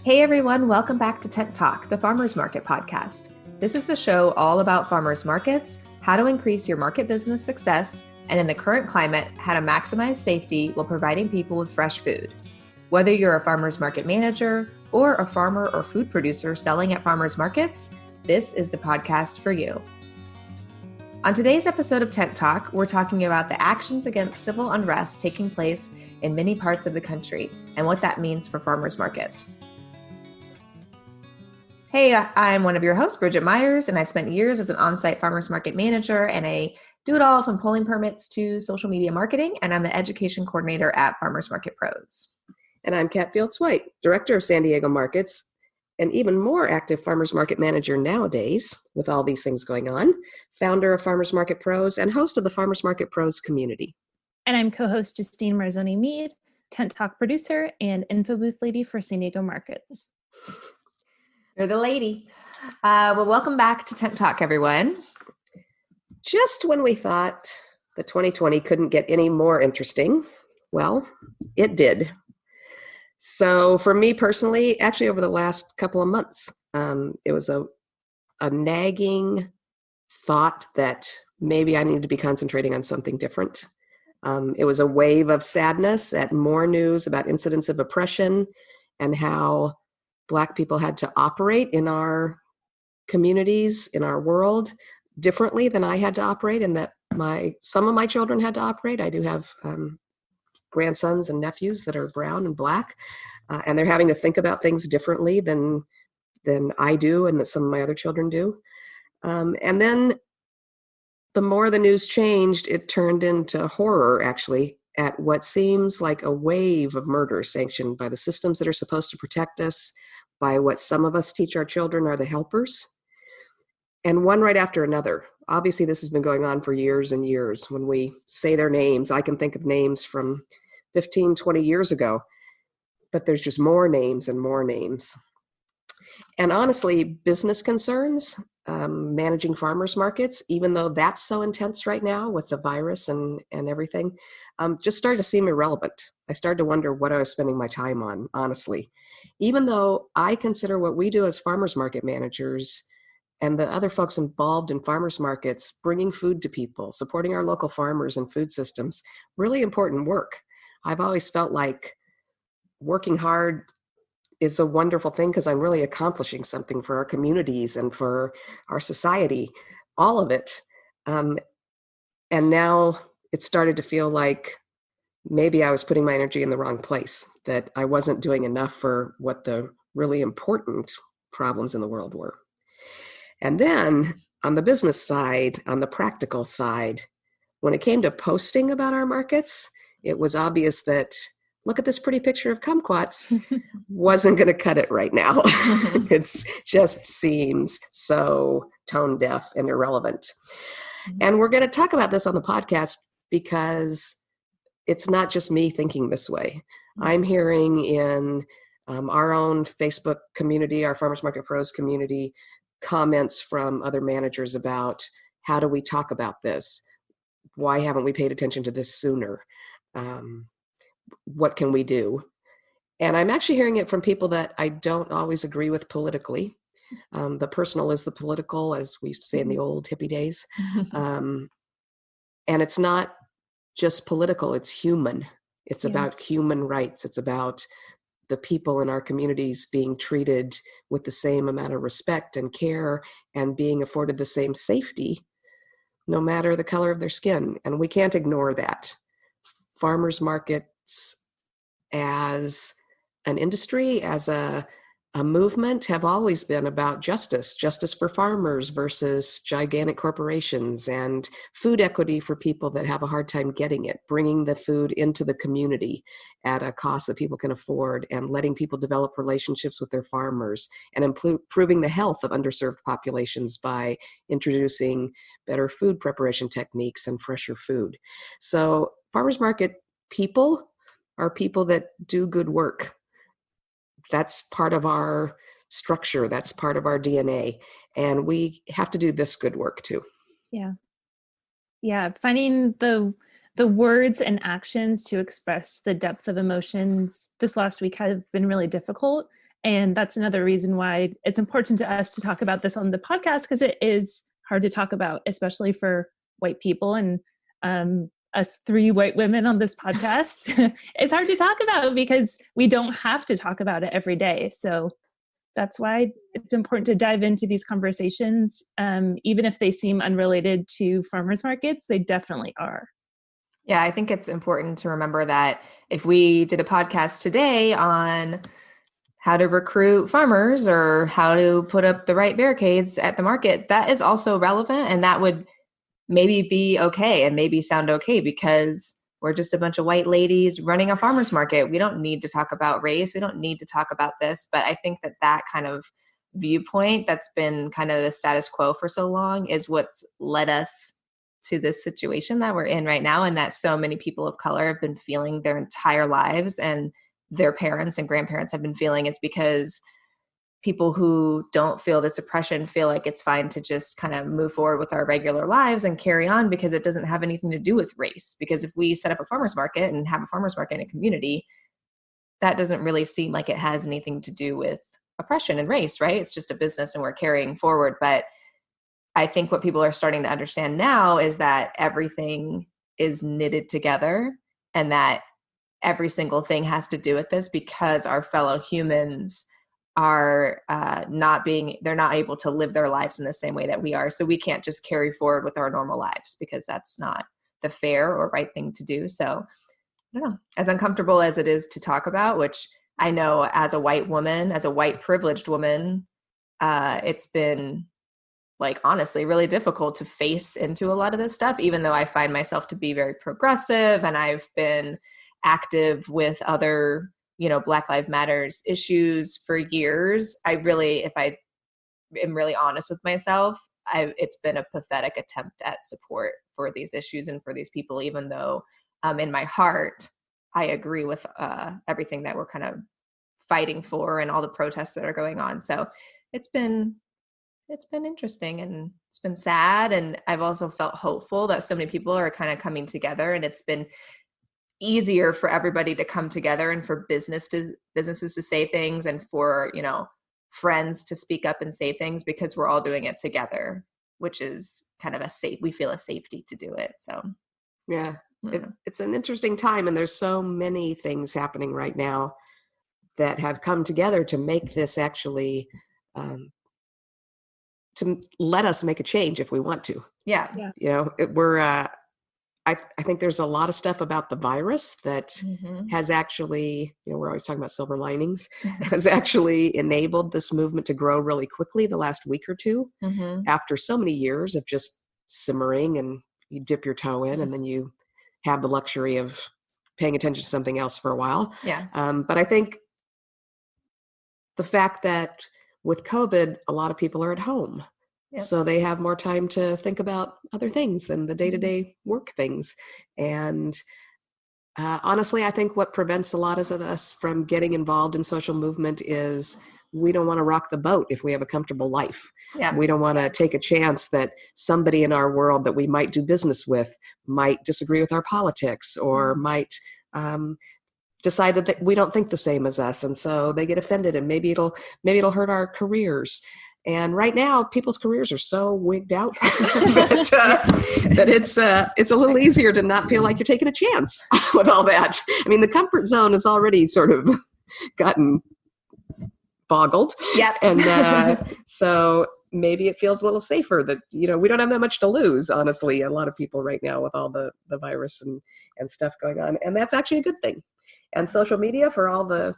Hey everyone, welcome back to Tent Talk, the Farmers Market podcast. This is the show all about farmers markets, how to increase your market business success, and in the current climate, how to maximize safety while providing people with fresh food. Whether you're a farmers market manager or a farmer or food producer selling at farmers markets, this is the podcast for you. On today's episode of Tent Talk, we're talking about the actions against civil unrest taking place in many parts of the country and what that means for farmers markets. Hey, I'm one of your hosts, Bridgette Myers, and I've spent years as an on-site farmers market manager and a do-it-all from polling permits to social media marketing, and I'm the education coordinator at Farmers Market Pros. And I'm Catt Fields White, director of San Diego Markets, an even more active farmers market manager nowadays with all these things going on, founder of Farmers Market Pros, and host of the Farmers Market Pros community. And I'm co-host Justine Marzoni-Mead, Tent Talk producer and info booth lady for San Diego Markets. You're the lady. Well, welcome back to Tent Talk, everyone. Just when we thought that 2020 couldn't get any more interesting, well, it did. So for me personally, actually over the last couple of months, it was a nagging thought that maybe I needed to be concentrating on something different. It was a wave of sadness at more news about incidents of oppression and how Black people had to operate in our communities, in our world, differently than I had to operate, and that some of my children had to operate. I do have grandsons and nephews that are brown and Black, and they're having to think about things differently than I do and that some of my other children do. And then the more the news changed, it turned into horror, actually, at what seems like a wave of murder sanctioned by the systems that are supposed to protect us, by what some of us teach our children are the helpers, and one right after another. Obviously, this has been going on for years and years. When we say their names, I can think of names from 15, 20 years ago, but there's just more names and more names. And honestly, business concerns, managing farmers markets, even though that's so intense right now with the virus and everything, just started to seem irrelevant. I started to wonder what I was spending my time on, honestly. Even though I consider what we do as farmers market managers and the other folks involved in farmers markets, bringing food to people, supporting our local farmers and food systems, really important work. I've always felt like working hard is a wonderful thing because I'm really accomplishing something for our communities and for our society, all of it. And now it started to feel like maybe I was putting my energy in the wrong place, that I wasn't doing enough for what the really important problems in the world were. And then on the business side, on the practical side, when it came to posting about our markets, it was obvious that look at this pretty picture of kumquats wasn't going to cut it right now. It just seems so tone deaf and irrelevant. And we're going to talk about this on the podcast because it's not just me thinking this way. I'm hearing in our own Facebook community, our Farmers Market Pros community, comments from other managers about how do we talk about this? Why haven't we paid attention to this sooner? What can we do? And I'm actually hearing it from people that I don't always agree with politically. The personal is the political, as we used to say in the old hippie days. And it's not just political, it's human. It's about human rights. It's about the people in our communities being treated with the same amount of respect and care and being afforded the same safety, no matter the color of their skin. And we can't ignore that. Farmers markets as an industry, as a movement, have always been about justice for farmers versus gigantic corporations, and food equity for people that have a hard time getting it, bringing the food into the community at a cost that people can afford, and letting people develop relationships with their farmers, and improving the health of underserved populations by introducing better food preparation techniques and fresher food. So farmers market people are people that do good work. That's part of our structure. That's part of our DNA. And we have to do this good work too. Yeah. Finding the words and actions to express the depth of emotions this last week have been really difficult. And that's another reason why it's important to us to talk about this on the podcast, because it is hard to talk about, especially for white people. And us three white women on this podcast, it's hard to talk about because we don't have to talk about it every day. So that's why it's important to dive into these conversations. Even if they seem unrelated to farmers markets, they definitely are. Yeah, I think it's important to remember that if we did a podcast today on how to recruit farmers or how to put up the right barricades at the market, that is also relevant, and that would maybe be okay and maybe sound okay because we're just a bunch of white ladies running a farmer's market. We don't need to talk about race. We don't need to talk about this. But I think that kind of viewpoint that's been kind of the status quo for so long is what's led us to this situation that we're in right now, and that so many people of color have been feeling their entire lives, and their parents and grandparents have been feeling. It's because people who don't feel this oppression feel like it's fine to just kind of move forward with our regular lives and carry on because it doesn't have anything to do with race. Because if we set up a farmer's market and have a farmer's market in a community, that doesn't really seem like it has anything to do with oppression and race, right? It's just a business and we're carrying forward. But I think what people are starting to understand now is that everything is knitted together and that every single thing has to do with this because our fellow humans are they're not able to live their lives in the same way that we are. So we can't just carry forward with our normal lives because that's not the fair or right thing to do. So I don't know, as uncomfortable as it is to talk about, which I know as a white woman, as a white privileged woman, it's been like honestly really difficult to face into a lot of this stuff, even though I find myself to be very progressive and I've been active with other, Black Lives Matters issues for years. If I am really honest with myself, it's been a pathetic attempt at support for these issues and for these people, even though in my heart, I agree with everything that we're kind of fighting for and all the protests that are going on. So it's been interesting and it's been sad. And I've also felt hopeful that so many people are kind of coming together, and it's been easier for everybody to come together and for businesses to say things and for, friends to speak up and say things because we're all doing it together, which is kind of we feel a safety to do it. So, yeah, it's an interesting time. And there's so many things happening right now that have come together to make this actually, to let us make a change if we want to. Yeah. I think there's a lot of stuff about the virus that has actually, we're always talking about silver linings, has actually enabled this movement to grow really quickly the last week or two after so many years of just simmering, and you dip your toe in and then you have the luxury of paying attention to something else for a while. Yeah. But I think the fact that with COVID, a lot of people are at home. Yep. So they have more time to think about other things than the day-to-day work things. And honestly, I think what prevents a lot of us from getting involved in social movement is we don't want to rock the boat if we have a comfortable life. Yeah. We don't want to take a chance that somebody in our world that we might do business with might disagree with our politics or might decide that we don't think the same as us. And so they get offended and maybe it'll hurt our careers. And right now, people's careers are so wigged out that it's a little easier to not feel like you're taking a chance with all that. I mean, the comfort zone has already sort of gotten boggled. Yep. And so maybe it feels a little safer that, we don't have that much to lose, honestly, a lot of people right now with all the virus and stuff going on. And that's actually a good thing. And social media, for all the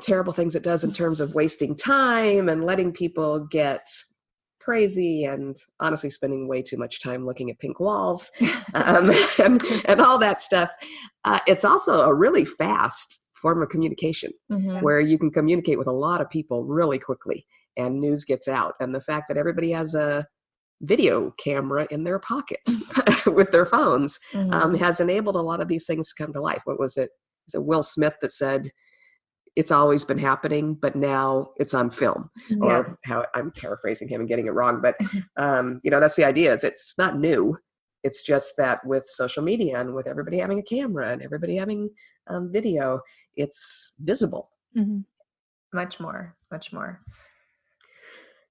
terrible things it does in terms of wasting time and letting people get crazy and honestly spending way too much time looking at pink walls and all that stuff. It's also a really fast form of communication where you can communicate with a lot of people really quickly and news gets out. And the fact that everybody has a video camera in their pockets with their phones has enabled a lot of these things to come to life. What was it? Is it Will Smith that said, it's always been happening, but now it's on film? Or how I'm paraphrasing him and getting it wrong, but that's the idea. Is it's not new. It's just that with social media and with everybody having a camera and everybody having video, it's visible. Much more, much more.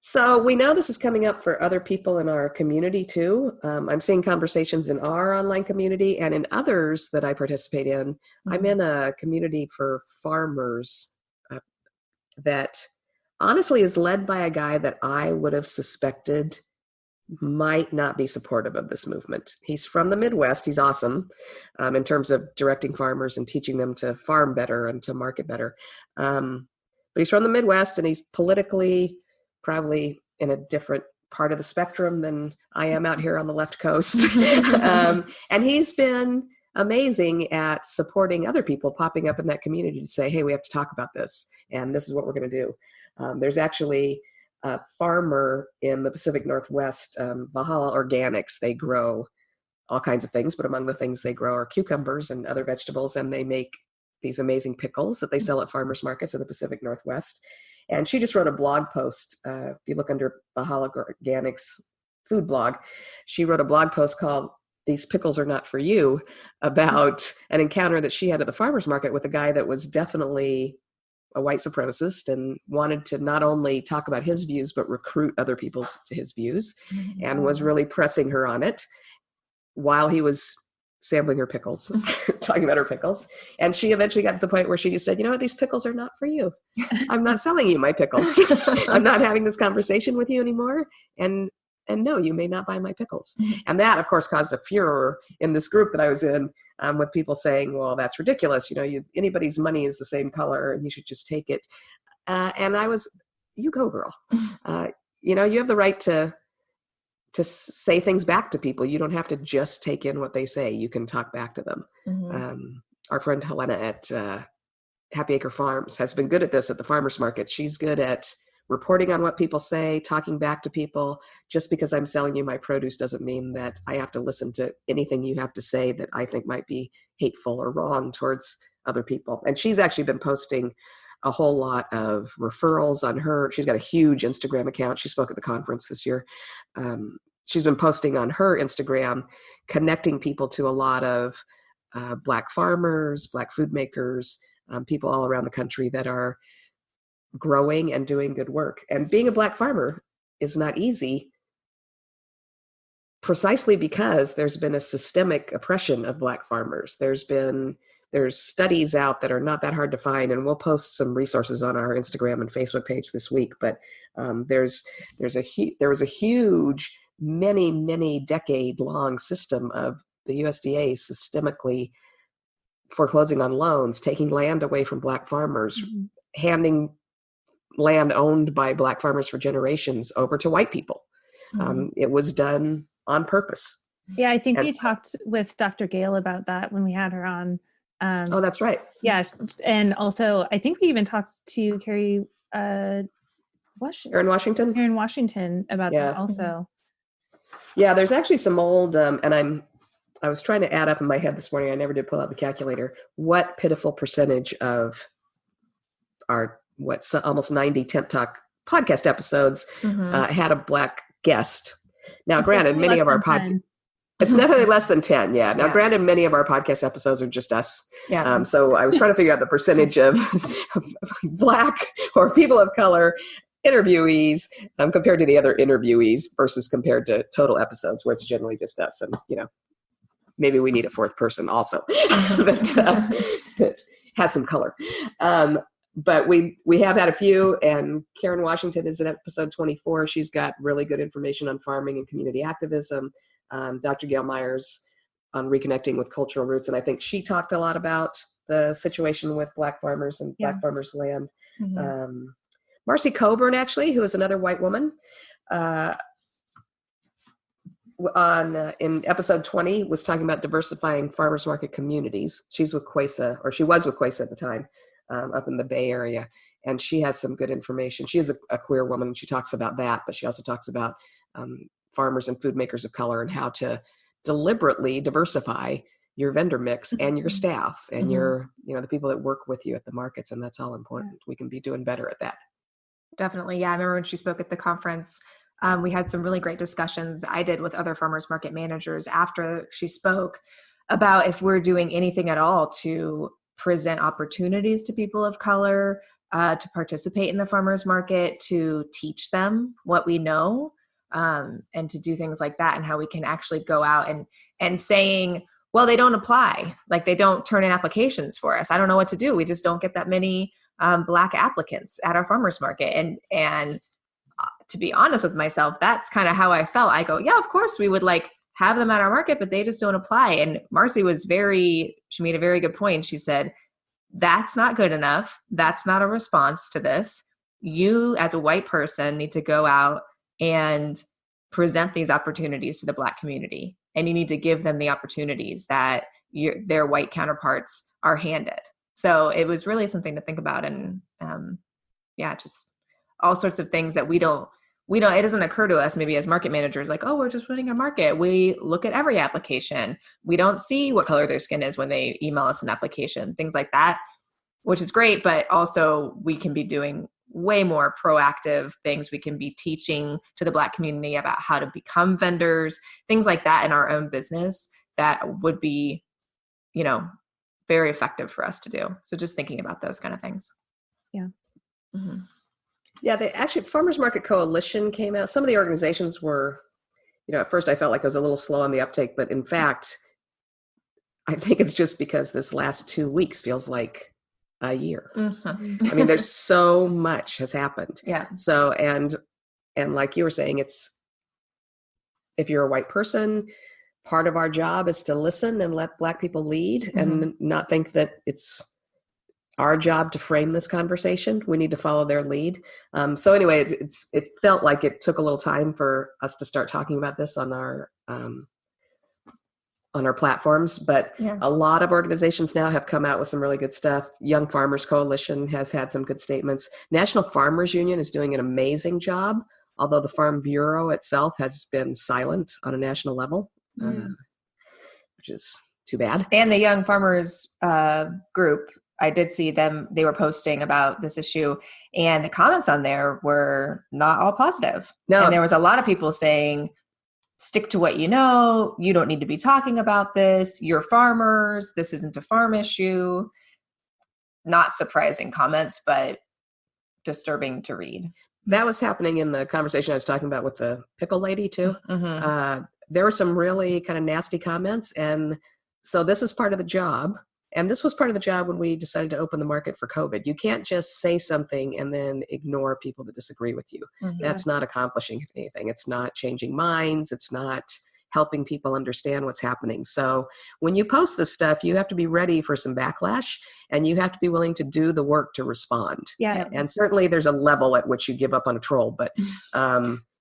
So we know this is coming up for other people in our community too. I'm seeing conversations in our online community and in others that I participate in. Mm-hmm. I'm in a community for farmers that honestly is led by a guy that I would have suspected might not be supportive of this movement. He's from the Midwest. He's awesome in terms of directing farmers and teaching them to farm better and to market better. But he's from the Midwest, and he's politically probably in a different part of the spectrum than I am out here on the left coast. And he's been amazing at supporting other people popping up in that community to say, hey, we have to talk about this, and this is what we're going to do. There's actually a farmer in the Pacific Northwest, Valhalla Organics. They grow all kinds of things, but among the things they grow are cucumbers and other vegetables, and they make these amazing pickles that they sell at farmers markets in the Pacific Northwest. And she just wrote a blog post. If you look under Valhalla Organics food blog, she wrote a blog post called "These Pickles Are Not For You," about an encounter that she had at the farmers market with a guy that was definitely a white supremacist and wanted to not only talk about his views, but recruit other people to his views, and was really pressing her on it while he was sampling her pickles, talking about her pickles. And she eventually got to the point where she just said, you know what, these pickles are not for you. I'm not selling you my pickles. I'm not having this conversation with you anymore. And no, you may not buy my pickles. And that, of course, caused a furor in this group that I was in, with people saying, well, that's ridiculous. You know, anybody's money is the same color and you should just take it. And I was, you go, girl. You know, you have the right to say things back to people. You don't have to just take in what they say. You can talk back to them. Our friend Helena at Happy Acre Farms has been good at this at the farmers market. She's good at reporting on what people say, talking back to people. Just because I'm selling you my produce doesn't mean that I have to listen to anything you have to say that I think might be hateful or wrong towards other people. And she's actually been posting a whole lot of referrals on her. She's got a huge Instagram account. She spoke at the conference this year. She's been posting on her Instagram, connecting people to a lot of Black farmers, Black food makers, people all around the country that are growing and doing good work. And being a Black farmer is not easy, precisely because there's been a systemic oppression of Black farmers. There's studies out that are not that hard to find, and we'll post some resources on our Instagram and Facebook page this week. But there was a huge, many decade-long system of the USDA systemically foreclosing on loans, taking land away from Black farmers, handing land owned by Black farmers for generations over to white people. It was done on purpose. Yeah, I think we talked with Dr. Gale about that when we had her on. Oh, that's right. Yeah, and also I think we even talked to Carrie Washington about that also. Yeah, there's actually some old, and I was trying to add up in my head this morning. I never did pull out the calculator. What pitiful percentage of our almost 90 Tent Talk podcast episodes had a Black guest. Now, granted, many of our podcasts. It's definitely less than 10, yeah. Now, granted, many of our podcast episodes are just us. Yeah. So I was trying to figure out the percentage of Black or people of color interviewees compared to the other interviewees versus compared to total episodes where it's generally just us. And, you know, maybe we need a fourth person also that has some color. But we have had a few, and Karen Washington is in episode 24. She's got really good information on farming and community activism. Dr. Gail Myers on reconnecting with cultural roots. And I think she talked a lot about the situation with Black farmers and Black farmers' land. Marcy Coburn, actually, who is another white woman, in episode 20 was talking about diversifying farmers market communities. She's with Quesa, or she was with Quesa at the time, up in the Bay Area. And she has some good information. She is a queer woman, and she talks about that, but she also talks about farmers and food makers of color and how to deliberately diversify your vendor mix and your staff and your, the people that work with you at the markets. And that's all important. We can be doing better at that. Definitely. Yeah. I remember when she spoke at the conference, we had some really great discussions I did with other farmers market managers after she spoke about if we're doing anything at all to present opportunities to people of color, to participate in the farmers market, to teach them what we know, and to do things like that, and how we can actually go out and saying, well, they don't apply, like they don't turn in applications for us. I don't know what to do. We just don't get that many Black applicants at our farmers market. And to be honest with myself, that's kind of how I felt. I go, yeah, of course we would like have them at our market, but they just don't apply. And Marcy she made a very good point. She said, that's not good enough. That's not a response to this. You as a white person need to go out and present these opportunities to the Black community. And you need to give them the opportunities that their white counterparts are handed. So it was really something to think about. And just all sorts of things that we don't, it doesn't occur to us maybe as market managers, like, oh, we're just running a market. We look at every application. We don't see what color their skin is when they email us an application, things like that, which is great. But also we can be doing way more proactive things. We can be teaching to the Black community about how to become vendors, things like that in our own business that would be, very effective for us to do. So just thinking about those kind of things. Yeah. Mm-hmm. Yeah, Farmers Market Coalition came out. Some of the organizations were, at first I felt like I was a little slow on the uptake, but in fact, I think it's just because this last 2 weeks feels like a year. Mm-hmm. I mean, there's so much has happened. Yeah. So, and like you were saying, if you're a white person, part of our job is to listen and let Black people lead, mm-hmm. and not think that it's our job to frame this conversation. We need to follow their lead. So anyway, it felt like it took a little time for us to start talking about this on our platforms, but yeah. A lot of organizations now have come out with some really good stuff. Young Farmers Coalition has had some good statements. National Farmers Union is doing an amazing job, although the Farm Bureau itself has been silent on a national level, which is too bad. And the Young Farmers group, I did see them, they were posting about this issue, and the comments on there were not all positive. No. And there was a lot of people saying, stick to what you know, you don't need to be talking about this, you're farmers, this isn't a farm issue. Not surprising comments, but disturbing to read. That was happening in the conversation I was talking about with the pickle lady too. Mm-hmm. There were some really kind of nasty comments, and so this is part of the job. And this was part of the job when we decided to open the market for COVID. You can't just say something and then ignore people that disagree with you. Mm-hmm. That's not accomplishing anything. It's not changing minds. It's not helping people understand what's happening. So when you post this stuff, you have to be ready for some backlash, and you have to be willing to do the work to respond. Yeah. And certainly there's a level at which you give up on a troll, but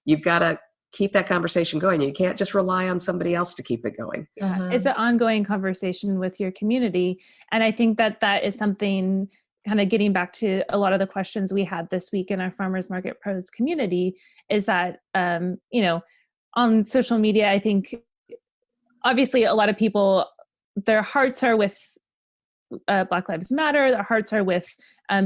you've got to keep that conversation going. You can't just rely on somebody else to keep it going. It's an ongoing conversation with your community. And I think that is something, kind of getting back to a lot of the questions we had this week in our Farmers Market Pros community, is that, on social media, I think obviously a lot of people, their hearts are with Black Lives Matter, their hearts are with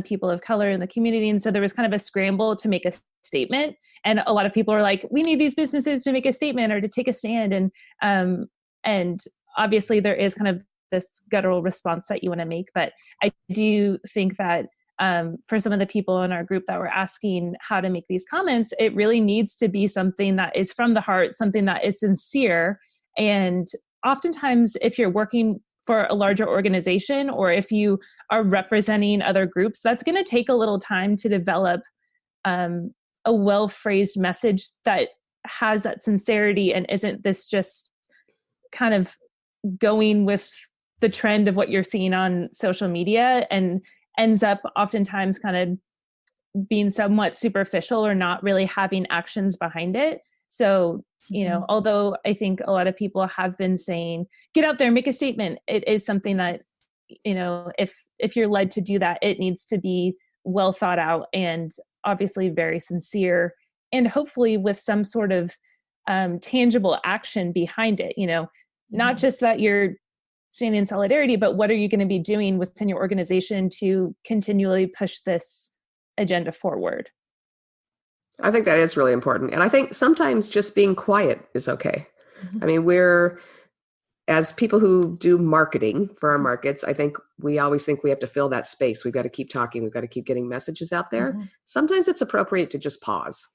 people of color in the community. And so there was kind of a scramble to make a statement. And a lot of people are like, we need these businesses to make a statement or to take a stand. And obviously there is kind of this guttural response that you want to make. But I do think that for some of the people in our group that were asking how to make these comments, it really needs to be something that is from the heart, something that is sincere. And oftentimes if you're working for a larger organization, or if you are representing other groups, that's going to take a little time to develop a well-phrased message that has that sincerity and isn't this just kind of going with the trend of what you're seeing on social media, and ends up oftentimes kind of being somewhat superficial or not really having actions behind it. So, although I think a lot of people have been saying, get out there, make a statement, it is something that, if you're led to do that, it needs to be well thought out and obviously very sincere, and hopefully with some sort of tangible action behind it, not just that you're standing in solidarity, but what are you going to be doing within your organization to continually push this agenda forward? I think that is really important. And I think sometimes just being quiet is okay. Mm-hmm. I mean, as people who do marketing for our markets, I think we always think we have to fill that space. We've got to keep talking. We've got to keep getting messages out there. Mm-hmm. Sometimes it's appropriate to just pause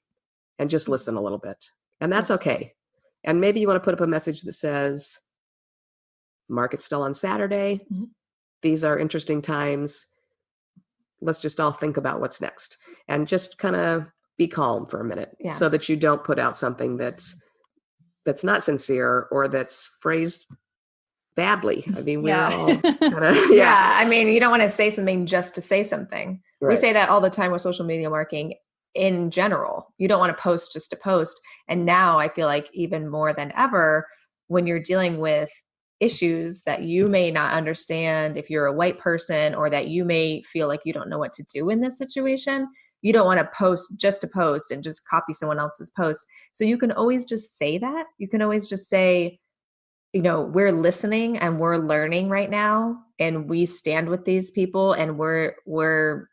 and just listen a little bit. And that's okay. And maybe you want to put up a message that says, market's still on Saturday. Mm-hmm. These are interesting times. Let's just all think about what's next and just kind of be calm for a minute so that you don't put out something that's not sincere or that's phrased badly. I mean, we're all kind of, I mean, you don't want to say something just to say something. Right. We say that all the time with social media marketing in general. You don't want to post just to post. And now I feel like even more than ever, when you're dealing with issues that you may not understand if you're a white person, or that you may feel like you don't know what to do in this situation, you don't want to post just to post and just copy someone else's post. So you can always just say that. You can always just say, we're listening and we're learning right now, and we stand with these people, and we're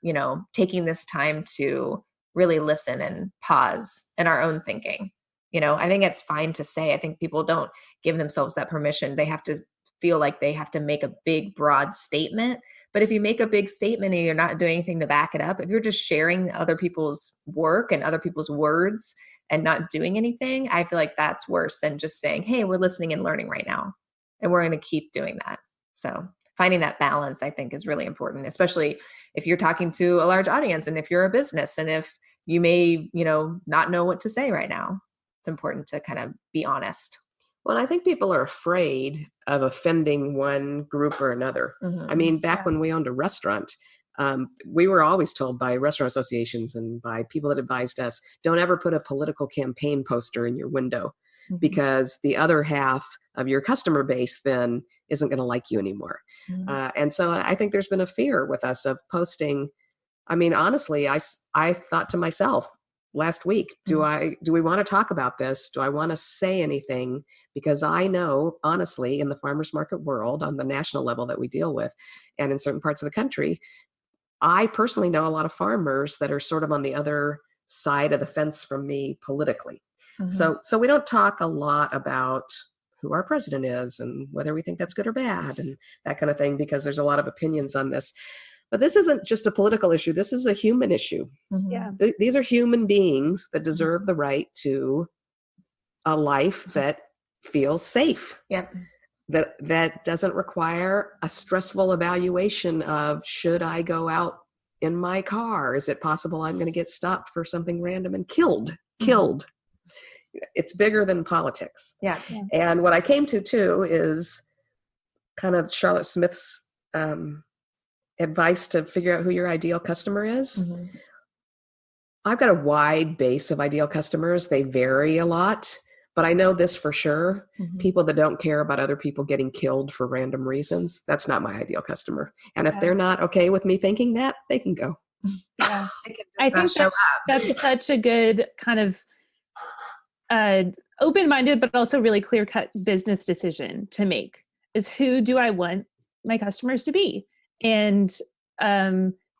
taking this time to really listen and pause in our own thinking. I think it's fine to say. I think people don't give themselves that permission. They have to feel like they have to make a big, broad statement. But if you make a big statement and you're not doing anything to back it up, if you're just sharing other people's work and other people's words and not doing anything, I feel like that's worse than just saying, hey, we're listening and learning right now, and we're going to keep doing that. So finding that balance, I think, is really important, especially if you're talking to a large audience and if you're a business and if you may, not know what to say right now. It's important to kind of be honest. Well, I think people are afraid of offending one group or another. Mm-hmm. I mean, back when we owned a restaurant, we were always told by restaurant associations and by people that advised us, don't ever put a political campaign poster in your window, because the other half of your customer base then isn't going to like you anymore. And so I think there's been a fear with us of posting. I mean, honestly, I thought to myself last week, do we want to talk about this? Do I want to say anything? Because I know, honestly, in the farmers market world, on the national level that we deal with, and in certain parts of the country, I personally know a lot of farmers that are sort of on the other side of the fence from me politically. So we don't talk a lot about who our president is and whether we think that's good or bad and that kind of thing, because there's a lot of opinions on this. But this isn't just a political issue. This is a human issue. Yeah. These are human beings that deserve the right to a life that feels safe. Yep. That doesn't require a stressful evaluation of, should I go out in my car? Is it possible I'm going to get stopped for something random and killed? It's bigger than politics. Yeah. And what I came to too is kind of Charlotte Smith's advice to figure out who your ideal customer is. I've got a wide base of ideal customers. They vary a lot, but I know this for sure. People that don't care about other people getting killed for random reasons, that's not my ideal customer. And if they're not okay with me thinking that, they can go. Yeah. I think that's such a good kind of open-minded, but also really clear-cut business decision to make, is who do I want my customers to be? And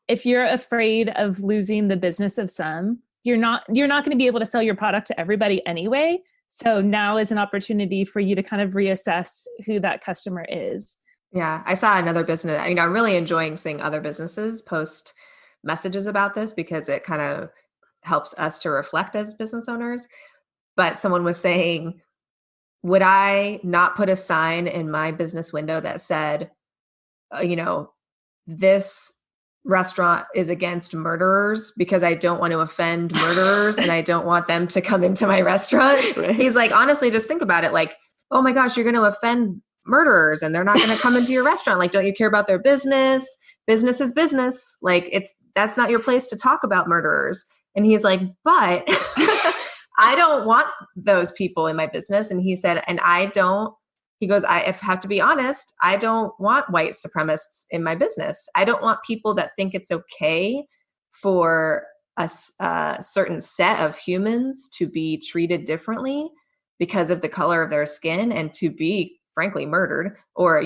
if you're afraid of losing the business of some, you're not going to be able to sell your product to everybody anyway. So now is an opportunity for you to kind of reassess who that customer is. Yeah. I saw another business, I'm really enjoying seeing other businesses post messages about this, because it kind of helps us to reflect as business owners. But someone was saying, would I not put a sign in my business window that said, this restaurant is against murderers, because I don't want to offend murderers and I don't want them to come into my restaurant? Right. He's like, honestly, just think about it. Like, oh my gosh, you're going to offend murderers and they're not going to come into your restaurant. Like, don't you care about their business? Business is business. Like, that's not your place to talk about murderers. And he's like, but I don't want those people in my business. And he said, he goes, I have to be honest, I don't want white supremacists in my business. I don't want people that think it's okay for a certain set of humans to be treated differently because of the color of their skin and to be, frankly, murdered, or,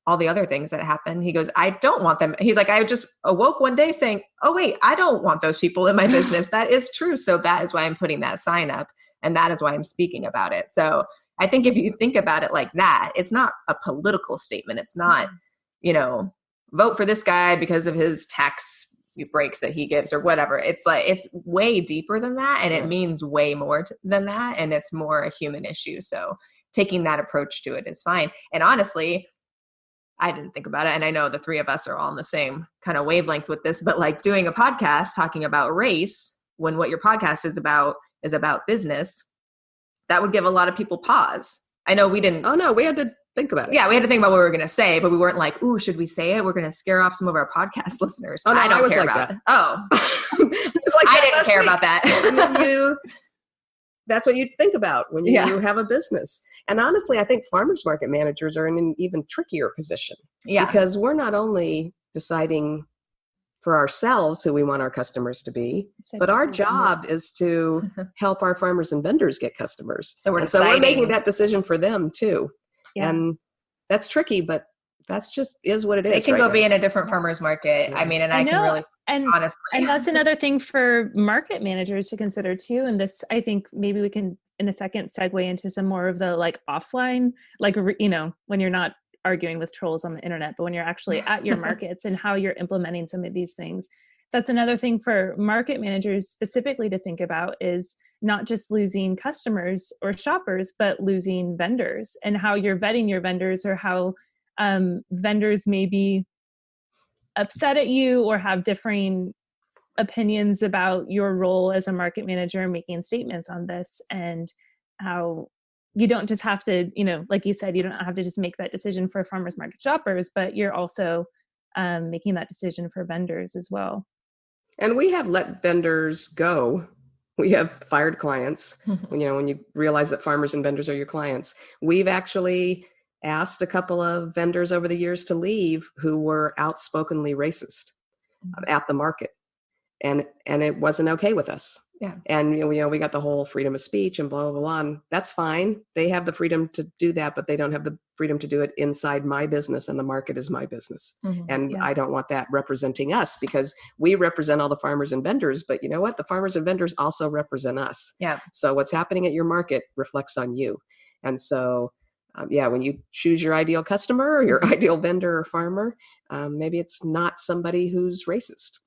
all the other things that happen. He goes, I don't want them. He's like, I just awoke one day saying, oh, wait, I don't want those people in my business. That is true. So that is why I'm putting that sign up. And that is why I'm speaking about it. So I think if you think about it like that, it's not a political statement. It's not, vote for this guy because of his tax breaks that he gives or whatever. It's like, it's way deeper than that. And it means way more than that. And it's more a human issue. So taking that approach to it is fine. And honestly, I didn't think about it. And I know the three of us are all on the same kind of wavelength with this, but like doing a podcast talking about race when what your podcast is about business, that would give a lot of people pause. I know we didn't. Oh no, we had to think about it. Yeah, we had to think about what we were going to say, but we weren't like, ooh, should we say it? We're going to scare off some of our podcast listeners. Oh, no, I don't care like about that. Oh, I didn't care about that. And then that's what you'd think about when you have a business. And honestly, I think farmers market managers are in an even trickier position. Yeah. Because we're not only deciding for ourselves who we want our customers to be, but our job is to help our farmers and vendors get customers. So we're making that decision for them too. Yeah. And that's tricky, but that's just is what it is. They can go be in a different farmer's market. I mean, and I can really, honestly. And that's another thing for market managers to consider too. And this, I think maybe we can, in a second, segue into some more of the like offline, like, when you're not arguing with trolls on the internet, but when you're actually at your markets and how you're implementing some of these things. That's another thing for market managers specifically to think about is not just losing customers or shoppers, but losing vendors and how you're vetting your vendors or how vendors may be upset at you or have differing opinions about your role as a market manager making statements on this, and how you don't just have to, like you said, you don't have to just make that decision for farmers market shoppers, but you're also making that decision for vendors as well. And we have let vendors go. We have fired clients. When you realize that farmers and vendors are your clients. We've actually asked a couple of vendors over the years to leave who were outspokenly racist at the market. And it wasn't okay with us. Yeah. And we got the whole freedom of speech and blah, blah, blah. And that's fine. They have the freedom to do that, but they don't have the freedom to do it inside my business, and the market is my business. And I don't want that representing us, because we represent all the farmers and vendors, but you know what? The farmers and vendors also represent us. Yeah. So what's happening at your market reflects on you. And so when you choose your ideal customer or your ideal vendor or farmer, maybe it's not somebody who's racist.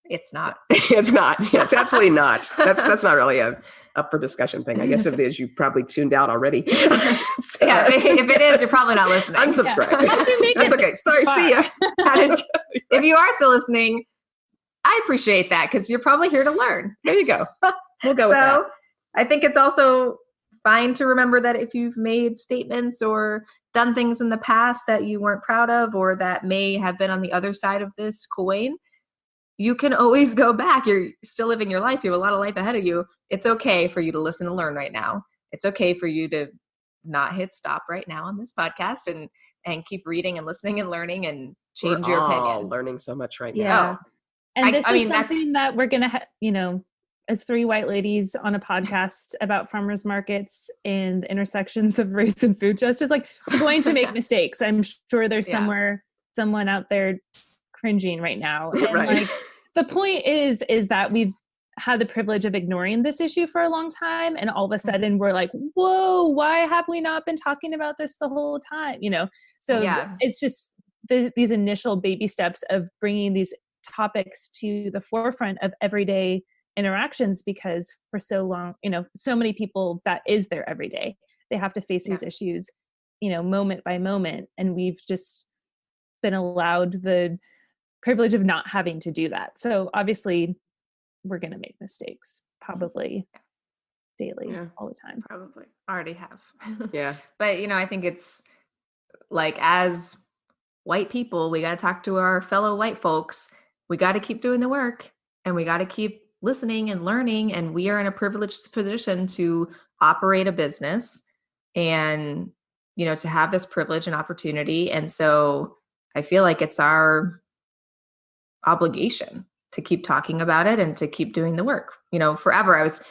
It's not. It's not. Yeah, it's absolutely not. That's not really a up for discussion thing. I guess if it is, you probably tuned out already. So, yeah, if it is, you're probably not listening. Unsubscribe. Yeah. That's okay. Sorry. See ya. If you are still listening, I appreciate that, because you're probably here to learn. There you go. We'll go with that. I think it's also fine to remember that if you've made statements or done things in the past that you weren't proud of, or that may have been on the other side of this coin, you can always go back. You're still living your life. You have a lot of life ahead of you. It's okay for you to listen and learn right now. It's okay for you to not hit stop right now on this podcast and keep reading and listening and learning and change your opinion. Learning so much right now. Yeah. And this is something that we're going to, as three white ladies on a podcast about farmers markets and the intersections of race and food justice, like, we're going to make mistakes. I'm sure there's someone out there cringing right now. And like, the point is that we've had the privilege of ignoring this issue for a long time. And all of a sudden we're like, whoa, why have we not been talking about this the whole time? So it's just these initial baby steps of bringing these topics to the forefront of everyday interactions, because for so long, so many people, that is their everyday. They have to face these issues, moment by moment. And we've just been allowed the privilege of not having to do that. So obviously we're going to make mistakes, probably daily, all the time. Probably already have. Yeah. But, I think it's like, as white people, we got to talk to our fellow white folks. We got to keep doing the work, and we got to keep listening and learning. And we are in a privileged position to operate a business and, to have this privilege and opportunity. And so I feel like it's our obligation to keep talking about it and to keep doing the work, forever. I was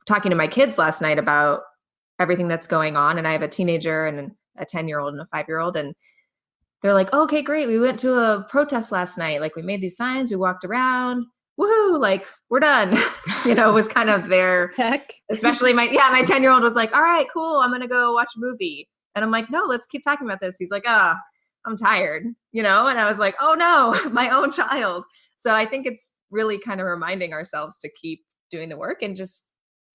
talking to my kids last night about everything that's going on. And I have a teenager and a 10-year-old and a 5-year-old. And they're like, oh, okay, great. We went to a protest last night. Like, we made these signs, we walked around, woohoo, like, we're done. was kind of their, Heck. especially my 10-year-old was like, all right, cool. I'm going to go watch a movie. And I'm like, no, let's keep talking about this. He's like, I'm tired, and I was like, oh no, my own child. So I think it's really kind of reminding ourselves to keep doing the work and just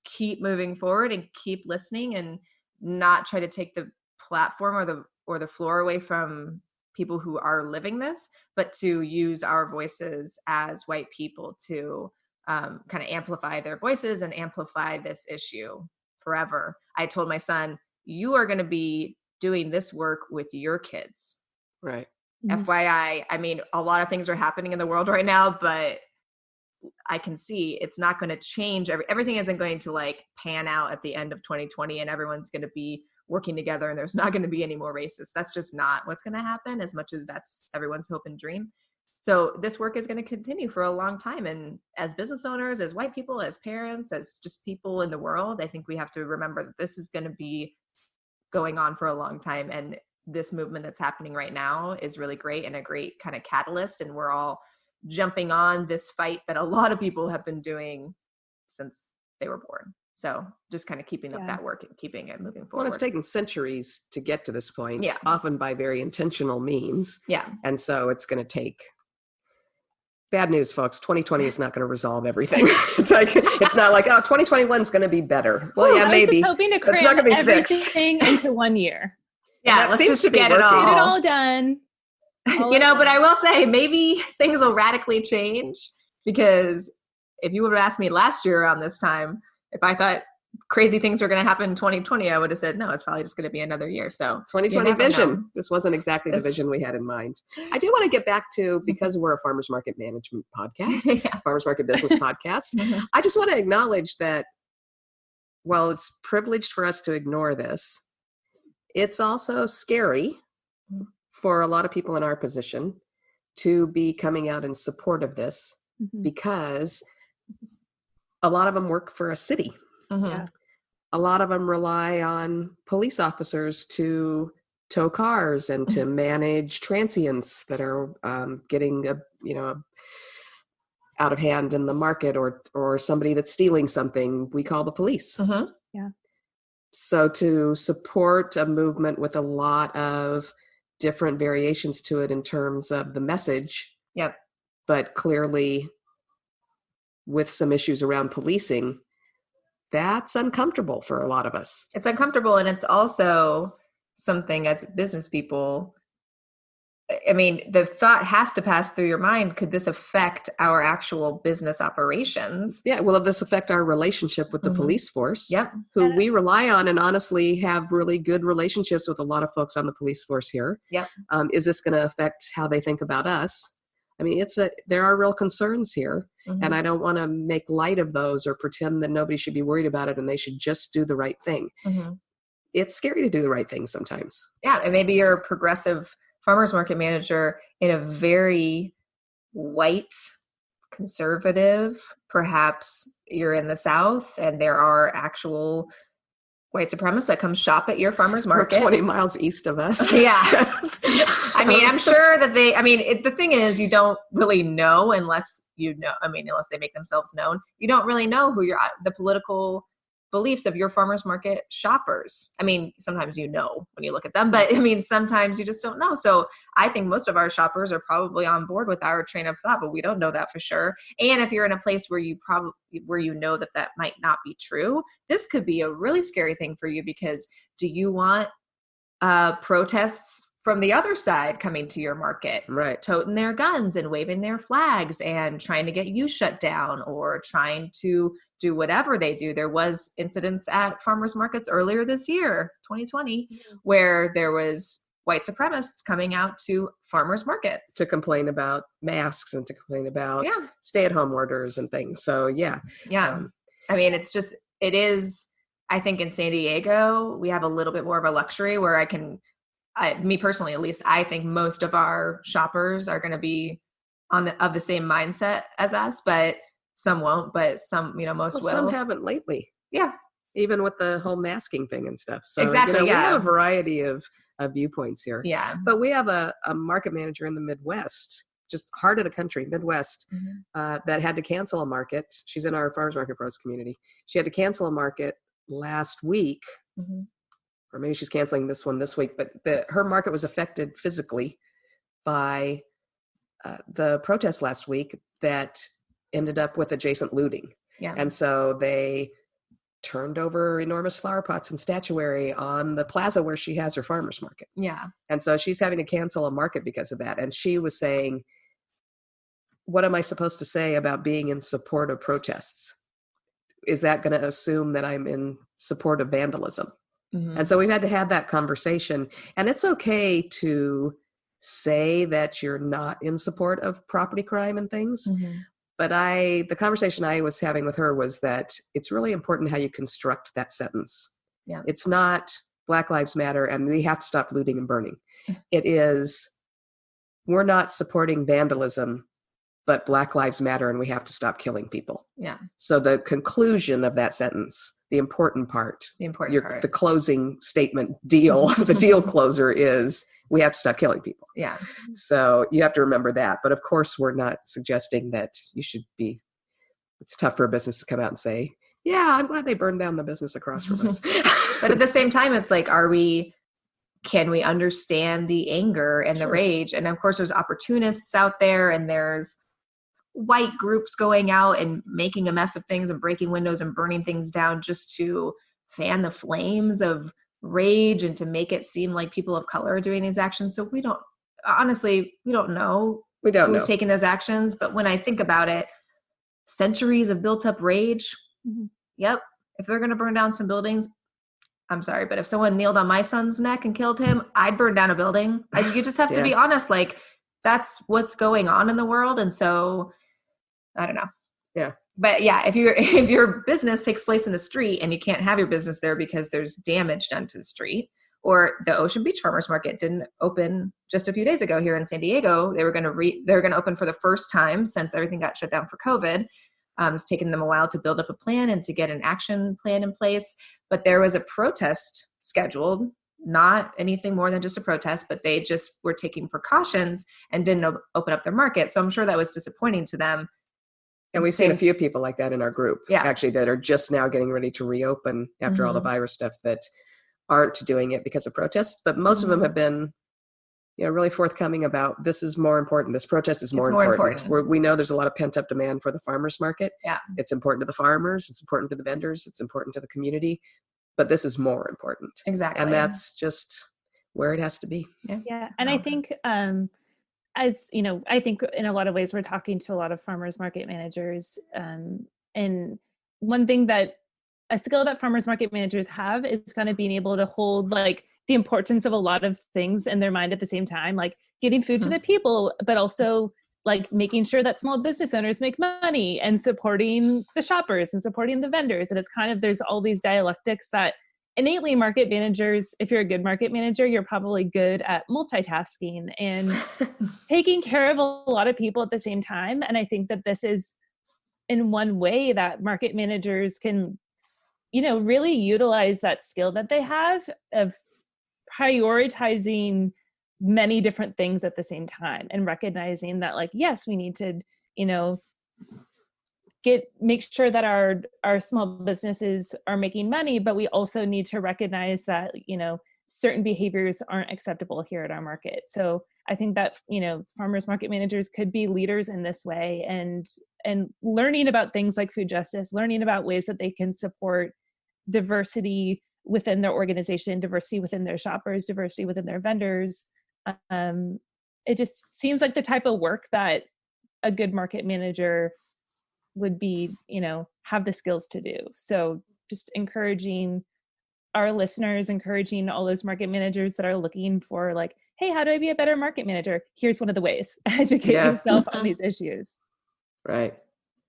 keep moving forward and keep listening and not try to take the platform or the floor away from people who are living this, but to use our voices as white people to kind of amplify their voices and amplify this issue forever. I told my son, you are going to be doing this work with your kids. Right. FYI, I mean, a lot of things are happening in the world right now, but I can see it's not going to change. Everything isn't going to like pan out at the end of 2020 and everyone's going to be working together and there's not going to be any more racists. That's just not what's going to happen, as much as that's everyone's hope and dream. So this work is going to continue for a long time. And as business owners, as white people, as parents, as just people in the world, I think we have to remember that this is going to be going on for a long time. And this movement that's happening right now is really great and a great kind of catalyst. And we're all jumping on this fight that a lot of people have been doing since they were born. So just kind of keeping up that work and keeping it moving forward. Well, it's taken centuries to get to this point, Yeah. often by very intentional means. Yeah. And so it's going to take, bad news, folks, 2020 is not going to resolve everything. It's not like, 2021 is going to be better. Well, yeah, maybe. I was just hoping to It's not cram gonna be fixed. everything into 1 year. Yeah, let's seems just to be get it working. all. Get it all done. But I will say maybe things will radically change, because if you would have asked me last year around this time, if I thought crazy things were going to happen in 2020, I would have said, no, it's probably just going to be another year. So 2020 vision. know. This wasn't exactly the vision we had in mind. I do want to get back to, because we're a farmers market management podcast, farmers market business podcast. I just want to acknowledge that while it's privileged for us to ignore this, it's also scary for a lot of people in our position to be coming out in support of this, because a lot of them work for a city. Yeah. A lot of them rely on police officers to tow cars and to manage transients that are getting out of hand in the market, or somebody that's stealing something. We call the police. Yeah. So to support a movement with a lot of different variations to it in terms of the message, but clearly with some issues around policing, that's uncomfortable for a lot of us. It's uncomfortable. And it's also something as business people, I mean, the thought has to pass through your mind. Could this affect our actual business operations? Yeah. Will this affect our relationship with the police force? Who we rely on and honestly have really good relationships with a lot of folks on the police force here. Is this going to affect how they think about us? I mean, there are real concerns here, and I don't want to make light of those or pretend that nobody should be worried about it and they should just do the right thing. It's scary to do the right thing sometimes. Yeah. And maybe you're a progressive farmers market manager in a very white, conservative, perhaps you're in the South and there are actual white supremacists that come shop at your farmers market. 20 miles east of us. I mean, I'm sure that the thing is, you don't really know unless unless they make themselves known. You don't really know who the political beliefs of your farmers market shoppers. I mean, sometimes you know when you look at them, but I mean, sometimes you just don't know. So I think most of our shoppers are probably on board with our train of thought, but we don't know that for sure. And if you're in a place where you know that might not be true, this could be a really scary thing for you, because do you want protests from the other side coming to your market, right, toting their guns and waving their flags and trying to get you shut down or trying to do whatever they do? There was incidents at farmers markets earlier this year, 2020, where there was white supremacists coming out to farmers markets to complain about masks and to complain about stay-at-home orders and things. So I mean, it is, I think in San Diego, we have a little bit more of a luxury where me personally, at least, I think most of our shoppers are going to be of the same mindset as us, but some won't, but some, most will. Some haven't lately. Yeah. Even with the whole masking thing and stuff. So exactly, we have a variety of viewpoints here. Yeah. But we have a market manager in the Midwest, just heart of the country, Midwest, that had to cancel a market. She's in our Farmers Market Pros community. She had to cancel a market last week, or maybe she's canceling this one this week, but her market was affected physically by the protests last week that ended up with adjacent looting. Yeah. And so they turned over enormous flower pots and statuary on the plaza where she has her farmer's market. Yeah. And so she's having to cancel a market because of that. And she was saying, what am I supposed to say about being in support of protests? Is that going to assume that I'm in support of vandalism? And so we've had to have that conversation. And it's okay to say that you're not in support of property crime and things. But the conversation I was having with her was that it's really important how you construct that sentence. Yeah. It's not Black Lives Matter and we have to stop looting and burning. It is, we're not supporting vandalism, but Black Lives Matter and we have to stop killing people. Yeah. So the conclusion of that sentence, the important part, the closing statement deal, the deal closer is, we have to stop killing people. Yeah. So you have to remember that. But of course, we're not suggesting that you should be, it's tough for a business to come out and say, yeah, I'm glad they burned down the business across from us. But at the same time, it's like, can we understand the anger and the rage? And of course, there's opportunists out there and there's white groups going out and making a mess of things and breaking windows and burning things down just to fan the flames of rage and to make it seem like people of color are doing these actions. So we don't know who's taking those actions. But when I think about it, centuries of built up rage. Yep. If they're going to burn down some buildings, I'm sorry, but if someone kneeled on my son's neck and killed him, I'd burn down a building. You just have to be honest. Like, that's what's going on in the world. And so I don't know. Yeah. But yeah, if your business takes place in the street and you can't have your business there because there's damage done to the street, or the Ocean Beach Farmers Market didn't open just a few days ago here in San Diego. They were going to open for the first time since everything got shut down for COVID. It's taken them a while to build up a plan and to get an action plan in place. But there was a protest scheduled, not anything more than just a protest, but they just were taking precautions and didn't open up their market. So I'm sure that was disappointing to them. And we've seen a few people like that in our group, actually, that are just now getting ready to reopen after all the virus stuff, that aren't doing it because of protests. But most of them have been, really forthcoming about, this is more important. This protest is more important. We know there's a lot of pent up demand for the farmers market. Yeah. It's important to the farmers. It's important to the vendors. It's important to the community. But this is more important. Exactly. And that's just where it has to be. Yeah. And I think, as you know, I think in a lot of ways we're talking to a lot of farmers market managers. And one thing that a skill that farmers market managers have is kind of being able to hold like the importance of a lot of things in their mind at the same time, like getting food to the people, but also like making sure that small business owners make money and supporting the shoppers and supporting the vendors. And it's kind of, there's all these dialectics that innately market managers, if you're a good market manager, you're probably good at multitasking and taking care of a lot of people at the same time. And I think that this is in one way that market managers can, really utilize that skill that they have of prioritizing many different things at the same time and recognizing that, like, yes, we need to, make sure that our small businesses are making money, but we also need to recognize that, certain behaviors aren't acceptable here at our market. So I think that, farmers market managers could be leaders in this way and learning about things like food justice, learning about ways that they can support diversity within their organization, diversity within their shoppers, diversity within their vendors. It just seems like the type of work that a good market manager would be, have the skills to do. So just encouraging our listeners, encouraging all those market managers that are looking for like, hey, how do I be a better market manager? Here's one of the ways. Educate yourself on these issues. Right.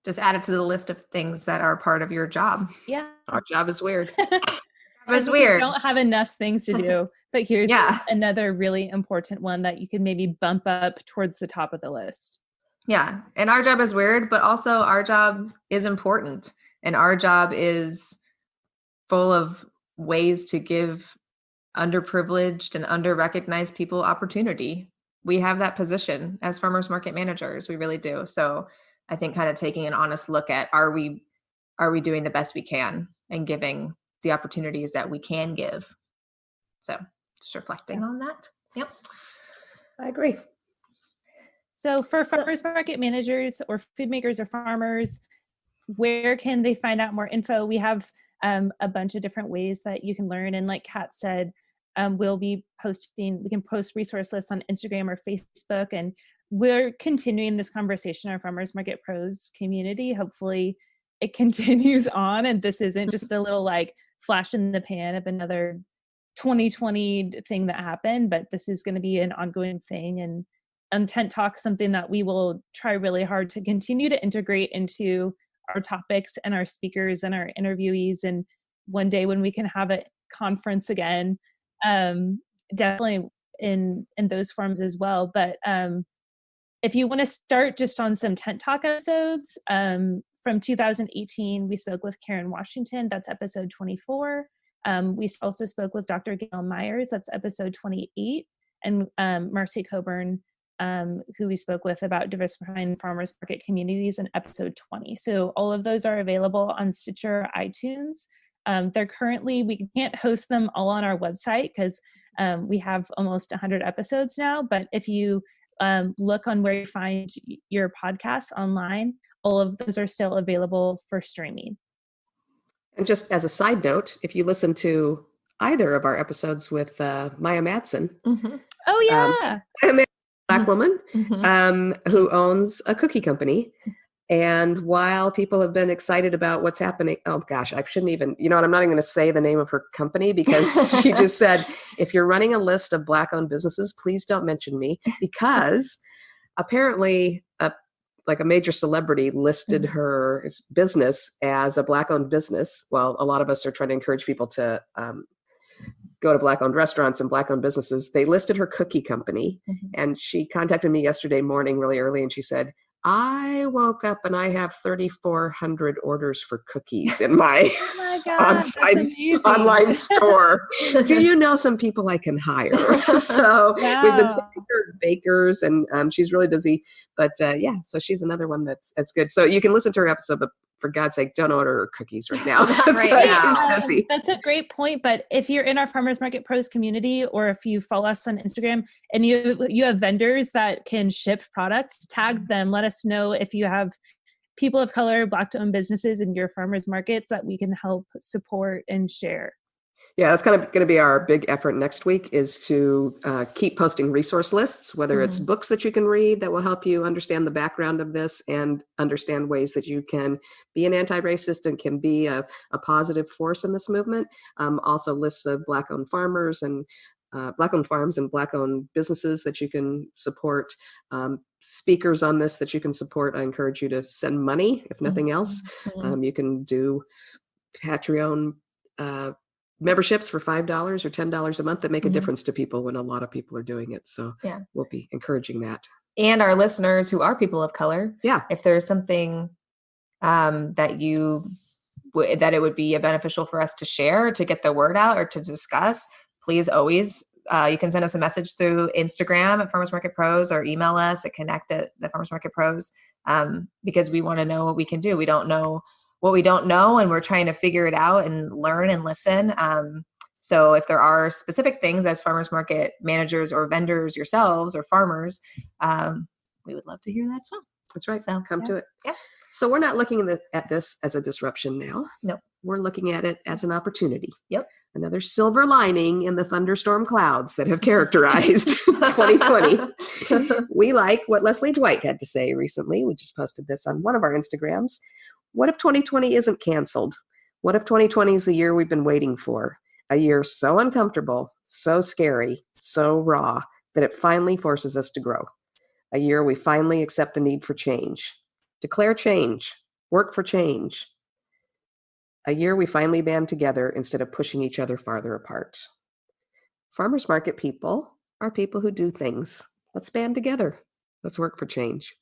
Just add it to the list of things that are part of your job. Yeah. Our job is weird. It's weird. You don't have enough things to do, but here's another really important one that you can maybe bump up towards the top of the list. Yeah. And our job is weird, but also our job is important. And our job is full of ways to give underprivileged and under-recognized people opportunity. we have that position as farmers market managers. We really do. So I think kind of taking an honest look at, are we doing the best we can and giving the opportunities that we can give? So just reflecting on that. Yep. I agree. So for farmers market managers or food makers or farmers, where can they find out more info? We have a bunch of different ways that you can learn. And like Catt said, we can post resource lists on Instagram or Facebook, and we're continuing this conversation in our Farmers Market Pros community. Hopefully it continues on, and this isn't just a little like flash in the pan of another 2020 thing that happened, but this is going to be an ongoing thing. And Tent Talk, something that we will try really hard to continue to integrate into our topics and our speakers and our interviewees. And one day when we can have a conference again, definitely in those forms as well. But if you want to start just on some Tent Talk episodes, from 2018, we spoke with Karen Washington. That's episode 24. We also spoke with Dr. Gail Myers. That's episode 28. And Marcy Coburn, who we spoke with about diversifying farmers market communities, in episode 20. So all of those are available on Stitcher, iTunes. We can't host them all on our website because we have almost 100 episodes now. But if you look on where you find your podcasts online, all of those are still available for streaming. And just as a side note, if you listen to either of our episodes with Maya Madsen, oh yeah, Maya Madsen, Black woman who owns a cookie company. And while people have been excited about what's happening, oh gosh, I shouldn't even, I'm not even going to say the name of her company, because she just said, if you're running a list of Black-owned businesses, please don't mention me, because apparently like a major celebrity listed her business as a Black-owned business. Well, a lot of us are trying to encourage people to go to Black-owned restaurants and Black-owned businesses. They listed her cookie company, and she contacted me yesterday morning really early, and she said, I woke up and I have 3,400 orders for cookies in my online store. Do you know some people I can hire? So we've been sending her bakers, and she's really busy. But so she's another one that's good. So you can listen to her episode, but for God's sake, don't order her cookies right now. She's busy. That's a great point. But if you're in our Farmers Market Pros community, or if you follow us on Instagram and you have vendors that can ship products, tag them. Let us know if you have people of color, Black-owned businesses in your farmers markets that we can help support and share. Yeah, that's kind of going to be our big effort next week, is to keep posting resource lists, whether it's books that you can read that will help you understand the background of this and understand ways that you can be an anti-racist and can be a positive force in this movement. Also lists of Black-owned farmers and Black-owned farms and Black-owned businesses that you can support, speakers on this that you can support. I encourage you to send money, if nothing else. You can do Patreon memberships for $5 or $10 a month that make a difference to people when a lot of people are doing it. So we'll be encouraging that. And our listeners who are people of color, if there's something that it would be beneficial for us to share, to get the word out, or to discuss, please always, you can send us a message through Instagram at Farmers Market Pros, or email us at connect at the Farmers Market Pros, because we want to know what we can do. We don't know what we don't know, and we're trying to figure it out and learn and listen. So if there are specific things as farmers market managers or vendors yourselves or farmers, we would love to hear that as well. That's right. So come to it. Yeah. So we're not looking at this as a disruption now. No. We're looking at it as an opportunity. Yep. Another silver lining in the thunderstorm clouds that have characterized 2020. We like what Leslie Dwight had to say recently. We just posted this on one of our Instagrams. What if 2020 isn't canceled? What if 2020 is the year we've been waiting for? A year so uncomfortable, so scary, so raw, that it finally forces us to grow. A year we finally accept the need for change. Declare change. Work for change. A year we finally band together instead of pushing each other farther apart. Farmers market people are people who do things. Let's band together. Let's work for change.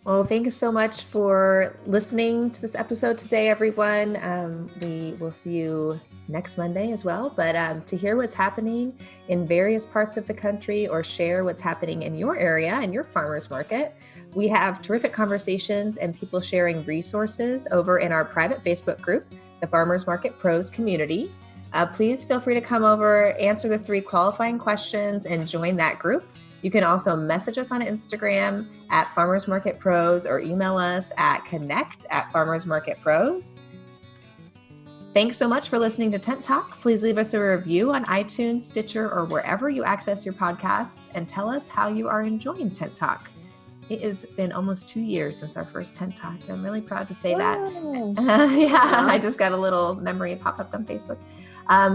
Well, thanks so much for listening to this episode today, everyone. We will see you next Monday as well. But to hear what's happening in various parts of the country or share what's happening in your area and your farmers market, we have terrific conversations and people sharing resources over in our private Facebook group, the Farmers Market Pros Community. Please feel free to come over, answer the 3 qualifying questions, and join that group. You can also message us on Instagram at Farmers Market Pros or email us at connect@farmersmarketpros. Thanks so much for listening to Tent Talk. Please leave us a review on iTunes, Stitcher, or wherever you access your podcasts, and tell us how you are enjoying Tent Talk. It has been almost 2 years since our first Tent Talk. I'm really proud to say that. I just got a little memory pop up on Facebook.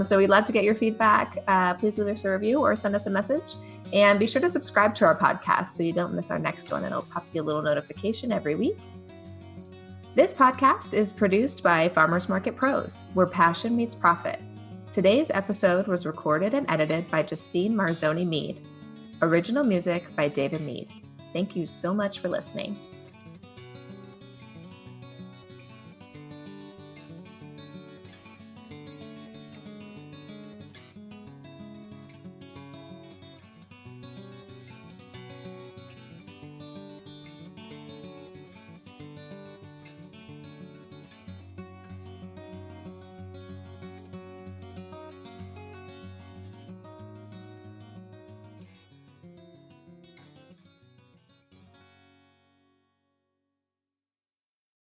So we'd love to get your feedback. Please leave us a review or send us a message. And be sure to subscribe to our podcast so you don't miss our next one. It'll pop you a little notification every week. This podcast is produced by Farmers Market Pros, where passion meets profit. Today's episode was recorded and edited by Justine Marzoni Mead. Original music by David Mead. Thank you so much for listening.